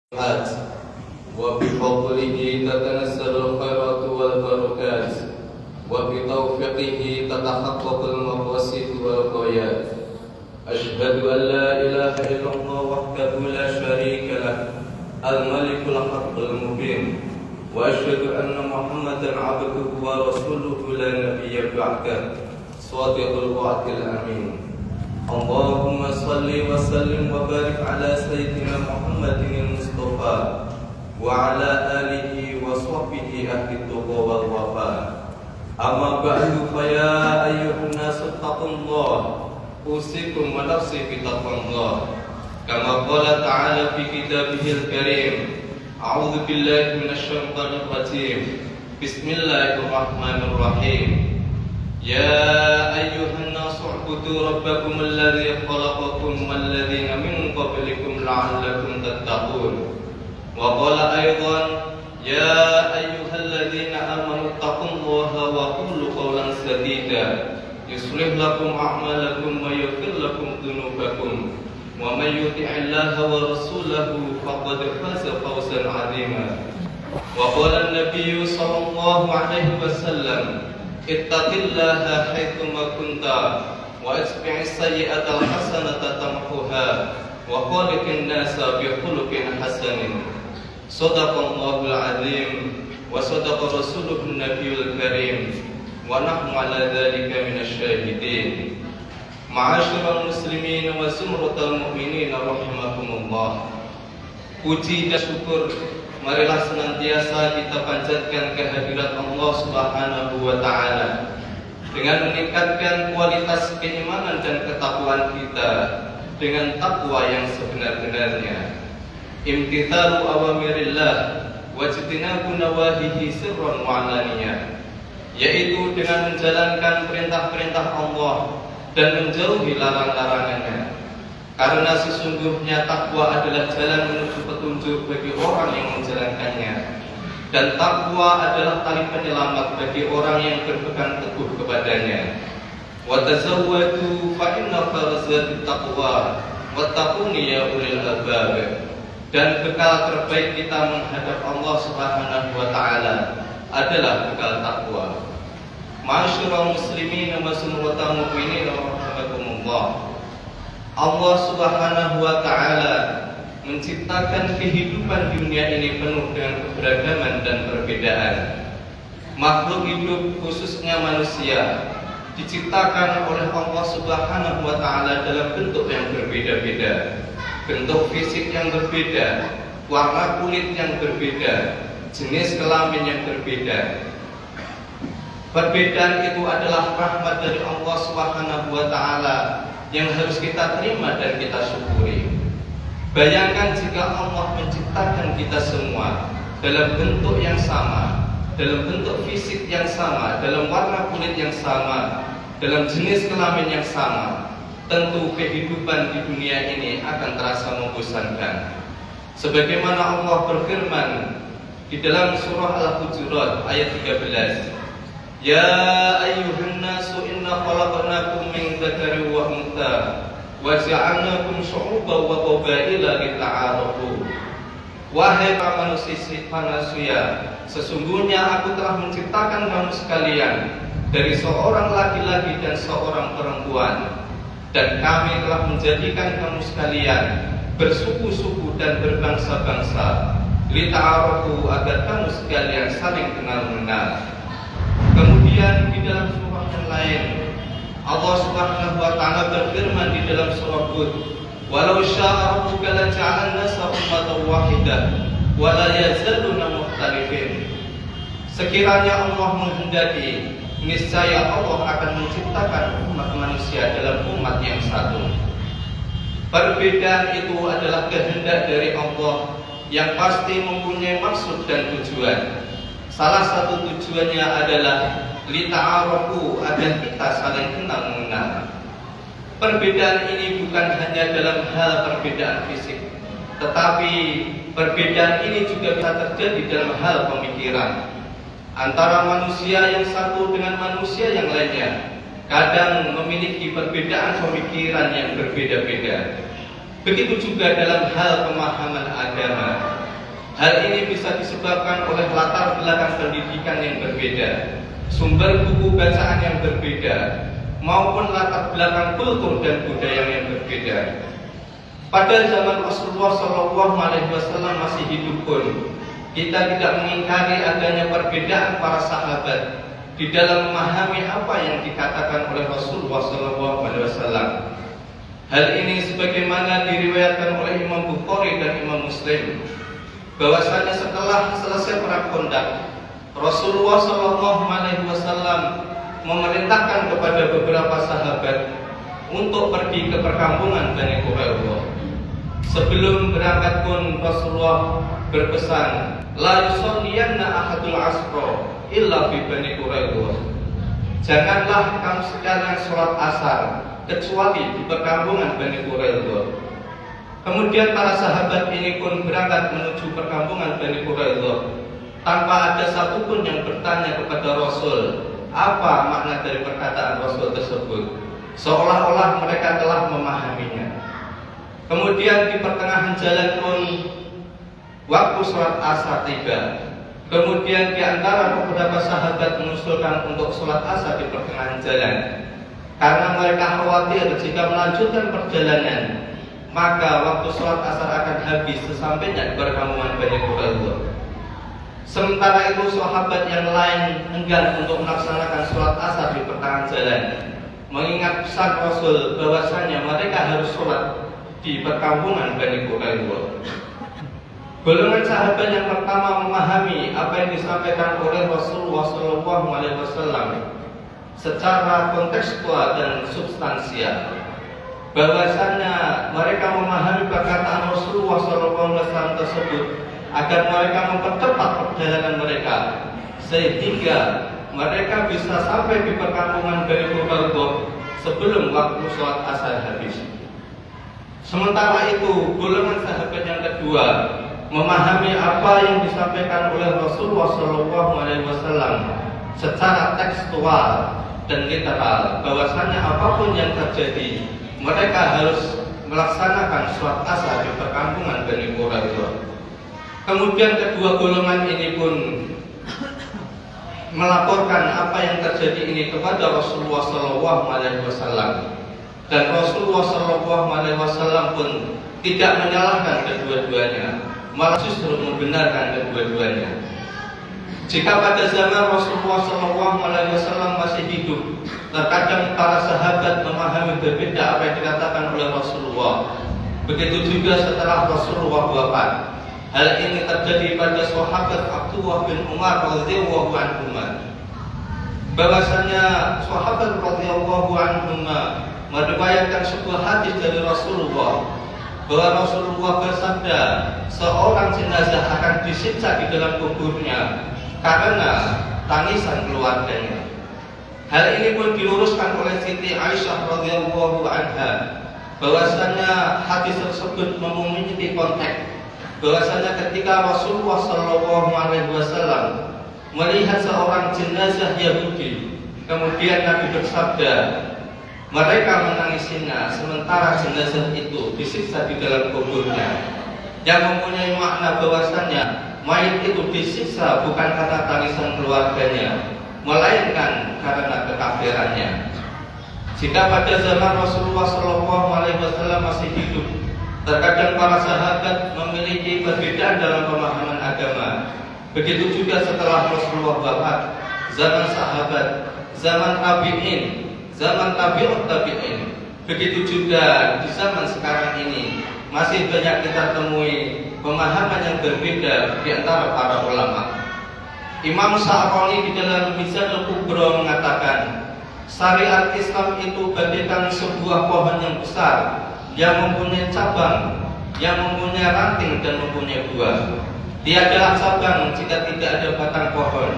الصالحات وبفضله تتنزل الخيرات والبركات وبتوفيقه تتحقق المقاصد والغايات. أشهد أن لا إله إلا الله وحده لا شريك له الملك الحق المبين، وأشهد أن محمدا عبده ورسوله لا نبي بعده صادق الوعد الأمين. اللهم صل وسلم وبارك على سيدنا محمد المصطفى وعلى آله وصحبه أهل التقوى والوفاء. أما بعد فيا أيها الناس اتقوا الله أوصيكم ونفسي بتقوى الله كما قال تعالى في كتابه الكريم. أعوذ بالله من الشيطان الرجيم. بسم الله الرحمن الرحيم. يا أيها الناس اعبدوا ربكم الذي خلقكم والذين من قبلكم لعلكم تتقون. وقال أيضا يا أيها الذين آمنوا اتقوا الله وقولوا قولا سديدا يصلح لكم أعمالكم ويغفر لكم ذنوبكم ومن يطع الله ورسوله فقد فاز فوزا عظيما. وقال النبي صلى الله عليه وسلم اتق الله حيثما كنت واتبع السيئة الحسنة تمحها وخالق الناس بخلق حسن. صدق الله العظيم وصدق رسوله النبي الكريم ونحن على ذلك من الشاهدين. Ma'asyiral muslimin wa zumratal mu'minin rahimakumullah. Puji dan syukur marilah senantiasa kita panjatkan kehadirat Allah Subhanahu wa taala dengan meningkatkan kualitas keimanan dan ketakwaan kita dengan takwa yang sebenar-benarnya. Imtithalu awamirillah wajtinabu nawahihi sirran wa alaniyah, yaitu dengan menjalankan perintah-perintah Allah dan menjauhi larang-larangannya. Karena sesungguhnya takwa adalah jalan menuju petunjuk bagi orang yang menjalankannya, dan takwa adalah tali penyelamat bagi orang yang berpegang teguh kepadanya. Wa tazawwadu fa inna khairaz taqwa wattaquni ya ulil albab. Dan bekal terbaik kita menghadap Allah Subhanahu wa taala adalah bekal takwa. Ma'asyiral muslimin wa zumratal mu'minin rahimakumullah. Allah Subhanahu wa taala menciptakan kehidupan dunia ini penuh dengan keberagaman dan perbedaan. Makhluk hidup khususnya manusia diciptakan oleh Allah Subhanahu wa taala dalam bentuk yang berbeda-beda. Bentuk fisik yang berbeda, warna kulit yang berbeda, jenis kelamin yang berbeda. Perbedaan itu adalah rahmat dari Allah Subhanahu wa taala yang harus kita terima dan kita syukuri. Bayangkan jika Allah menciptakan kita semua dalam bentuk yang sama, dalam bentuk fisik yang sama, dalam warna kulit yang sama, dalam jenis kelamin yang sama, tentu kehidupan di dunia ini akan terasa membosankan. Sebagaimana Allah berfirman di dalam surah Al-Hujurat ayat 13, Ya ayyuhan nasu inna khalaqnakum min dzakarin wa untha wa ja'alnakum syu'uban wa qabaila lita'arafu. Wahai para manusia, sesungguhnya aku telah menciptakan kamu sekalian dari seorang laki-laki dan seorang perempuan, dan kami telah menjadikan kamu sekalian bersuku-suku dan berbangsa-bangsa, lita'arafu, agar kamu sekalian saling kenal-mengenal. Kemudian di dalam surah yang lain Allah Subhanahu wa taala berfirman di dalam surah Hud, "Walau syaa rabbuka laja'alan nasa ummatan wahidah wa la yazaluna mukhtalifin." Sekiranya Allah menghendaki, niscaya Allah akan menciptakan umat manusia dalam umat yang satu. Perbedaan itu adalah kehendak dari Allah yang pasti mempunyai maksud dan tujuan. Salah satu tujuannya adalah lita'arafu, agar kita saling kenal mengenal. Perbedaan ini bukan hanya dalam hal perbedaan fisik, tetapi perbedaan ini juga bisa terjadi dalam hal pemikiran antara manusia yang satu dengan manusia yang lainnya. Kadang memiliki perbedaan pemikiran yang berbeda-beda. Begitu juga dalam hal pemahaman agama. Hal ini bisa disebabkan oleh latar belakang pendidikan yang berbeda, sumber buku bacaan yang berbeda, maupun latar belakang kultur dan budaya yang berbeda. Pada zaman Rasulullah SAW masih hidup pun, kita tidak mengingkari adanya perbedaan para sahabat di dalam memahami apa yang dikatakan oleh Rasulullah SAW. Hal ini sebagaimana diriwayatkan oleh Imam Bukhari dan Imam Muslim, bahwasanya setelah selesai perang Khandaq, Rasulullah SAW memerintahkan kepada beberapa sahabat untuk pergi ke perkampungan Bani Quraidah. Sebelum berangkat pun Rasulullah berpesan, la yusalliyanna ahadul asra illa fi Bani Quraidah. Janganlah kamu sekalian sholat asar kecuali di perkampungan Bani Quraidah. Kemudian para sahabat ini pun berangkat menuju perkampungan Bani Quraidah tanpa ada satupun yang bertanya kepada Rasul apa makna dari perkataan Rasul tersebut, seolah-olah mereka telah memahaminya. Kemudian di pertengahan jalan pun waktu sholat asar tiba. Kemudian di antara beberapa sahabat mengusulkan untuk sholat asar di pertengahan jalan, karena mereka khawatir jika melanjutkan perjalanan maka waktu sholat asar akan habis sesampainya di perkampungan Bani Quraidah. Sementara itu sahabat yang lain enggan untuk melaksanakan sholat asar di pertengahan jalan, mengingat pesan Rasul bahwasanya mereka harus sholat di perkampungan Bani Quraidah. Golongan sahabat yang pertama memahami apa yang disampaikan oleh Rasulullah SAW secara kontekstual dan substansial, bahwasanya mereka memahami perkataan Rasulullah SAW tersebut agar mereka mempercepat perjalanan mereka sehingga mereka bisa sampai di perkampungan Bani Quraidah sebelum waktu sholat asar habis. Sementara itu golongan sahabat yang kedua memahami apa yang disampaikan oleh Rasulullah SAW secara tekstual dan literal, bahwasanya apapun yang terjadi mereka harus melaksanakan sholat asar di perkampungan Bani Quraidah. Kemudian kedua golongan ini pun melaporkan apa yang terjadi ini kepada Rasulullah SAW, dan Rasulullah SAW pun tidak menyalahkan kedua-duanya, malah justru membenarkan kedua-duanya. Jika pada zaman Rasulullah SAW masih hidup, terkadang para sahabat memahami berbeda apa yang dikatakan oleh Rasulullah. Begitu juga setelah Rasulullah wafat. Hal ini terjadi pada sahabat Abdullah bin Umar radhiyallahu anhu, bahwasanya sahabat radhiyallahu anhu meriwayatkan sebuah hadis dari Rasulullah bahwa Rasulullah bersabda, seorang jenazah akan disiksa di dalam kuburnya karena tangisan keluarganya. Hal ini pun diluruskan oleh Siti Aisyah radhiyallahu anha, bahwasanya hadis tersebut memiliki konteks, bahwasanya ketika Rasulullah SAW melihat seorang jenazah Yahudi, kemudian Nabi bersabda, mereka menangisinya sementara jenazah itu disiksa di dalam kuburnya, yang mempunyai makna bahwasanya mayat itu disiksa bukan karena tangisan keluarganya, melainkan karena kekafirannya. Jika pada zaman Rasulullah SAW masih hidup, terkadang para sahabat memiliki perbedaan dalam pemahaman agama. Begitu juga setelah Rasulullah wafat, zaman sahabat, zaman tabi'in, zaman tabi'ut tabi'in, begitu juga di zaman sekarang ini masih banyak kita temui pemahaman yang berbeda di antara para ulama. Imam Sa'roni di dalam Mizanul Kubra mengatakan, syariat Islam itu bagaikan sebuah pohon yang besar yang mempunyai cabang, yang mempunyai ranting dan mempunyai buah. Tiadalah cabang jika tidak ada batang pohon,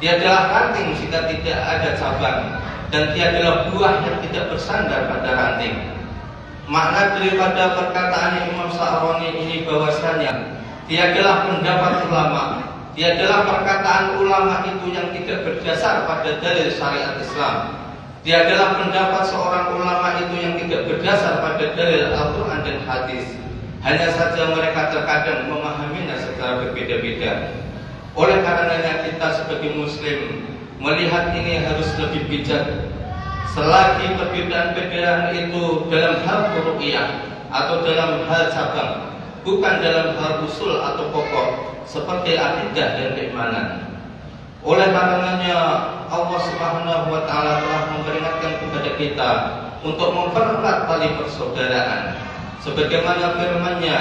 tiadalah ranting jika tidak ada cabang, dan tiadalah buah yang tidak bersandar pada ranting. Makna daripada perkataan Imam Sa'roni ini bahwasanya tiadalah pendapat ulama, tiadalah perkataan ulama itu yang tidak berdasar pada dalil syariat Islam, tiadalah pendapat seorang ulama itu yang tidak berdasar pada dalil Al-Quran dan hadis. Hanya saja mereka terkadang memahaminya secara berbeda berbeda. Oleh karenanya kita sebagai muslim melihat ini harus lebih bijak. Selagi perbedaan-perbedaan itu dalam hal furu'iyah atau dalam hal cabang, bukan dalam hal usul atau pokok seperti akidah dan keimanan. Oleh karenanya Allah Subhanahu wa taala telah memperingatkan kepada kita untuk mempererat tali persaudaraan. Sebagaimana firman-Nya,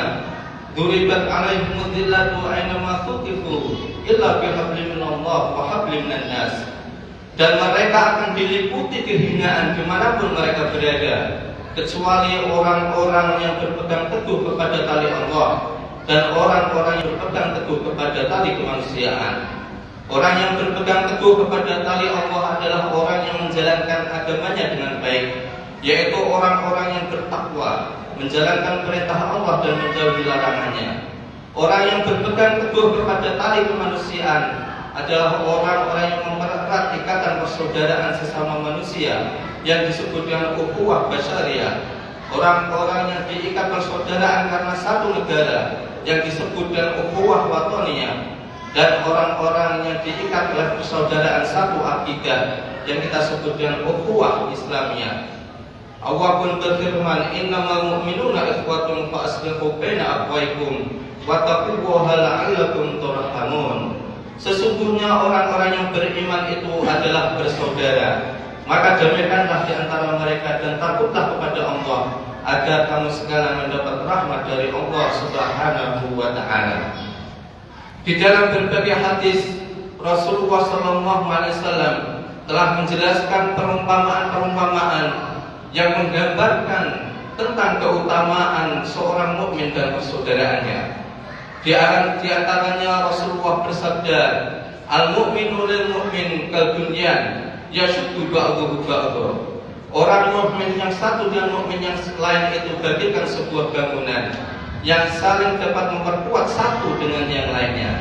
"Duribat 'alaihimul dhillatu aina ma tuqifu illa bihablin minallah wa hablin minan nas." Dan mereka akan diliputi kehinaan dimanapun mereka berada, kecuali orang-orang yang berpegang teguh kepada tali Allah dan orang-orang yang berpegang teguh kepada tali kemanusiaan. Orang yang berpegang teguh kepada tali Allah adalah orang yang menjalankan agamanya dengan baik, yaitu orang-orang yang bertakwa, menjalankan perintah Allah dan menjauhi larangannya. Orang yang berpegang teguh kepada tali kemanusiaan adalah orang-orang yang mempererat ikatan persaudaraan sesama manusia yang disebut dengan ukhuwah basyariah. Orang-orang yang diikat persaudaraan karena satu negara yang disebut dengan ukhuwah wataniyah, dan orang-orang yang diikat oleh persaudaraan satu akidah yang kita sebut dengan ukhuwah islamiyah. Allah pun berfirman, "Innamal mu'minuna ikhwatun fa aslihu baina akhwaykum wa taqullaha la'allakum turhamun." Sesungguhnya orang-orang yang beriman itu adalah bersaudara, maka damaikanlah di antara mereka dan takutlah kepada Allah agar kamu sekalian mendapat rahmat dari Allah Subhanahu wa taala. Di dalam berbagai hadis Rasulullah SAW telah menjelaskan perumpamaan-perumpamaan yang menggambarkan tentang keutamaan seorang mukmin dan persaudaraannya. Di antaranya Rasulullah bersabda, "Al-mu'minu lil mu'min kal bunyan yashuddu ba'duhu ba'dha." Orang mukmin yang satu dan mukmin yang lain itu bagaikan sebuah bangunan yang saling dapat memperkuat satu dengan yang lainnya.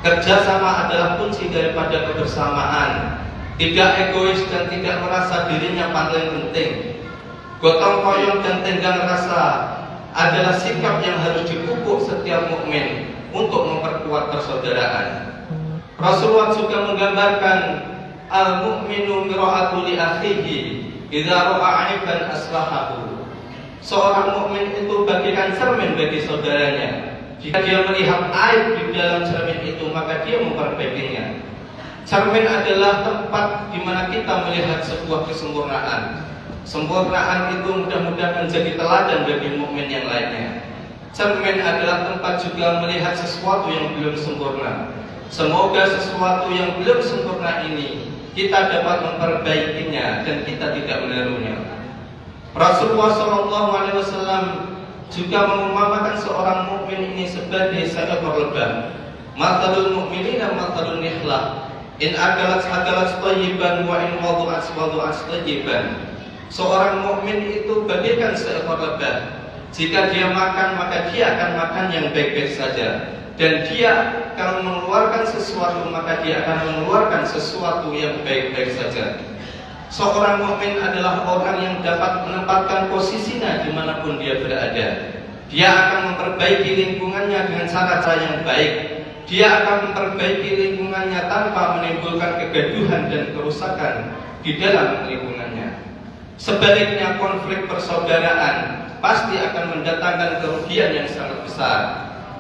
Kerjasama adalah kunci daripada kebersamaan. Tidak egois dan tidak merasa dirinya paling penting. Gotong royong dan tenggang rasa adalah sikap yang harus dipupuk setiap mukmin untuk memperkuat persaudaraan. Rasulullah juga menggambarkan al-mu'minu mir'atu li akhihi idza ra'a 'aiban aslahahu. Seorang mukmin itu bagaikan cermin bagi saudaranya. Jika dia melihat aib di dalam cermin itu, maka dia memperbaikinya. Cermin adalah tempat di mana kita melihat sebuah kesempurnaan. Sempurnaan itu mudah-mudahan menjadi teladan bagi mukmin yang lainnya. Cermin adalah tempat juga melihat sesuatu yang belum sempurna. Semoga sesuatu yang belum sempurna ini kita dapat memperbaikinya dan kita tidak menirunya. Rasulullah SAW juga mengumpamakan seorang mukmin ini sebagai seekor lebah. Mathalul mu'minina mathalun nikhlah, in akalat thayyiban wa in wadu'at thayyiban. Seorang mukmin itu bagaikan seekor lebah. Jika dia makan, maka dia akan makan yang baik-baik saja. Dan dia kalau mengeluarkan sesuatu, maka dia akan mengeluarkan sesuatu yang baik-baik saja. Seorang mukmin adalah orang yang dapat menempatkan posisinya dimanapun dia berada. Dia akan memperbaiki lingkungannya dengan cara-cara yang baik. Dia akan memperbaiki lingkungannya tanpa menimbulkan kegaduhan dan kerusakan di dalam lingkungannya. Sebaliknya, konflik persaudaraan pasti akan mendatangkan kerugian yang sangat besar.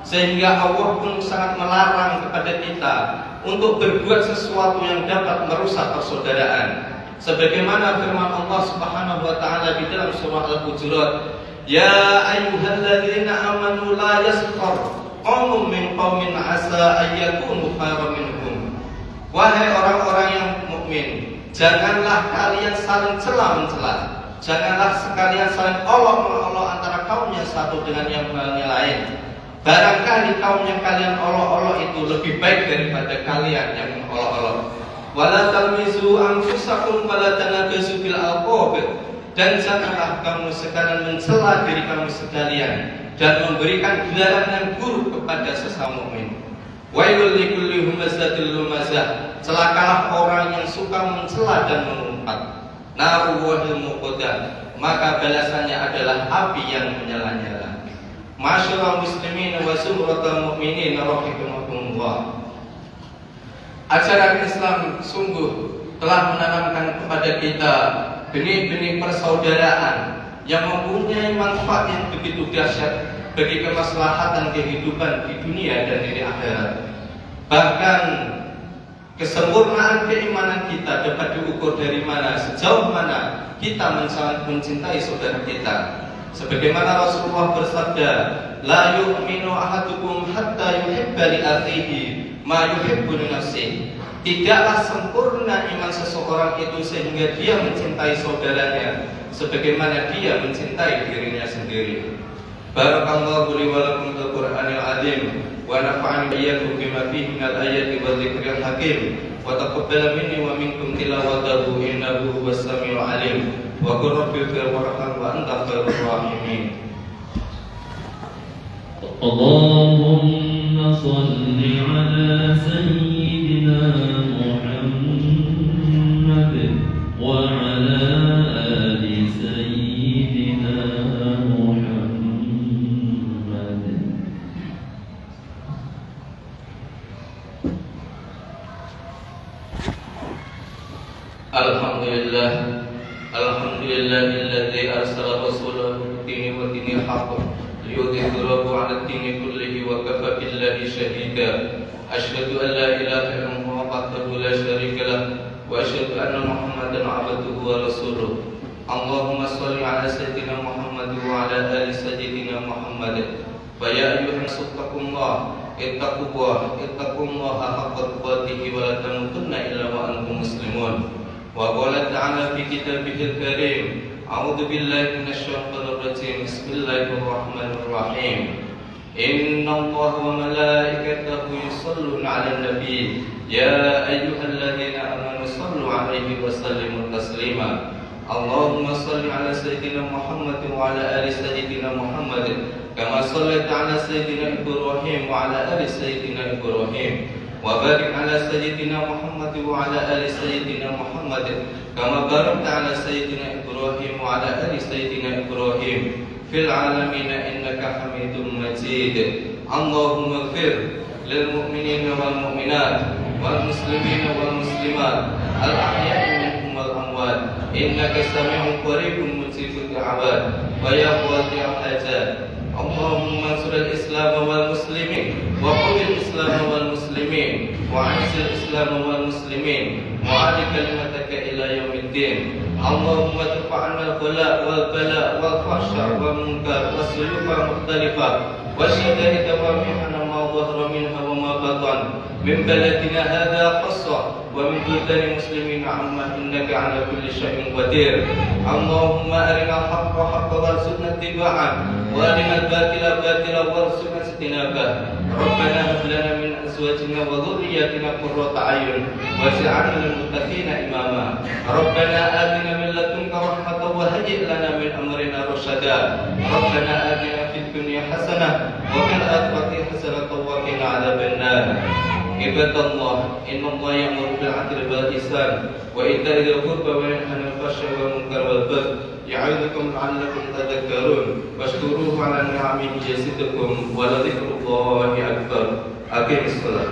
Sehingga Allah pun sangat melarang kepada kita untuk berbuat sesuatu yang dapat merusak persaudaraan. Sebagaimana firman Allah Subhanahu wa taala di dalam surah Al-Hujurat, "Ya ayyuhalladzina amanu la yaskhar qaumun min qaumin asa ayyakunu khairan minhum." Wahai orang-orang yang mukmin, janganlah kalian saling cela-mencela. Janganlah sekalian saling olok-olok antara kaumnya satu dengan yang lain. Barangkali kaum yang kalian olok-olok itu lebih baik daripada kalian yang olok-olok. Wala talmizu anfusakum wala tanabazu bil alqab. Dan janganlah kamu sekalian mencela diri kamu sekalian dan memberikan gelaran yang buruk kepada sesama mukmin. Wailul likulli humazatil lumazah. Celakalah orang yang suka mencela dan mengumpat. Naru wahil muqaddah. Maka balasannya adalah api yang menyala-nyala. Masyaallah muslimin wa sumratal mu'minin rahimakumullah. Ajaran Islam sungguh telah menanamkan kepada kita benih-benih persaudaraan yang mempunyai manfaat yang begitu dahsyat bagi kemaslahatan kehidupan di dunia dan di akhirat. Bahkan kesempurnaan keimanan kita dapat diukur dari mana, sejauh mana kita sangat mencintai saudara kita. Sebagaimana Rasulullah bersabda, la yu'minu ahadukum hatta yuhibba li akhihi ma yuhibbu li nafsihi. Tidaklah sempurna iman seseorang itu sehingga dia mencintai saudaranya sebagaimana dia mencintai dirinya sendiri. Barakallahu li wa lakum fil Qur'anil azim wa nafa'ani iyyakum bima fihi minal ayati wa dzikril hakim wa taqabbal minni wa minkum tilawatahu innahu huwas samiul alim wa qur rabbil warham wa anta khairur rahimin. Allahumma shalli ala sayyidina Muhammad wa ala ali sayyidina Muhammad. Alhamdulillah, alhamdulillahilladzi arsala rasulahu bil wa dinil haqq liyudhhirahu 'ala ad-dini kullihi wa kafa billahi shahida. Asyhadu an la ilaha illallah wahdahu la syarika lah wa asyhadu anna Muhammadan 'abduhu wa rasuluh. Allahumma shalli 'ala sayyidina Muhammad wa 'ala ali sayyidina Muhammad. Fa ya ayyuhan suttaqullaha ittaqullaha haqqa tuqatih wa la tamutunna illa wa antum muslimun. Wa qala ta'ala fi kitabihil karim, a'udzu billahi minasyaitonir rajim. Bismillahirrahmanirrahim. Innallaha wa malaikatahu yusholluna 'alan nabi ya ayyuhalladzina amanu shallu 'alaihi wa sallimu taslima. Allahumma shalli 'ala sayyidina Muhammad wa 'ala ali sayyidina Muhammad kama shallaita 'ala sayyidina Ibrahim wa 'ala ali sayyidina Ibrahim. وبارك على سيدنا محمد وعلى آل سيدنا محمد كما باركت على سيدنا إبراهيم وعلى آل سيدنا إبراهيم في العالمين إنك حميد مجيد. اللهم اغفر للمؤمنين والمؤمنات والمسلمين والمسلمات الأحياء منهم والأموات إنك سميع قريب مجيب الدعوات ويا قاضي الحاجات. اللهم انصر الإسلام والمسلمين وقل الإسلام والمسلمين وأعز الإسلام والمسلمين وأعل كلمتك إلى يوم الدين. اللهم ارفع عنا البلاء والبلاء والفحشاء والمنكر والسيوف المختلفة والشدائد ومحن ما ظهر منها وما بطن من بلدنا هذا خاصة ومن بلدان المسلمين عامة إنك على كل شيء قدير. اللهم أرنا الحق حقا وارزقنا اتباعه وأرنا الباطل باطلا وارزقنا اجتنابه. ربنا هب لنا من أزواجنا وذرياتنا قرة أعين واجعلنا للمتقين إماما. ربنا آتنا من لدنك رحمة وهيئ لنا من أمرنا رشدا. ربنا آتنا في الدنيا حسنة وفي الآخرة حسنة وقنا عذاب النار. عباد الله إن الله يأمر بالعدل والإحسان وإيتاء ذي القربى وينهى عن الفحشاء والمنكر والبغي يعظكم لعلكم تذكرون واشكروه على نعمه يزدكم ولذكر الله أكبر. أقم الصلاة.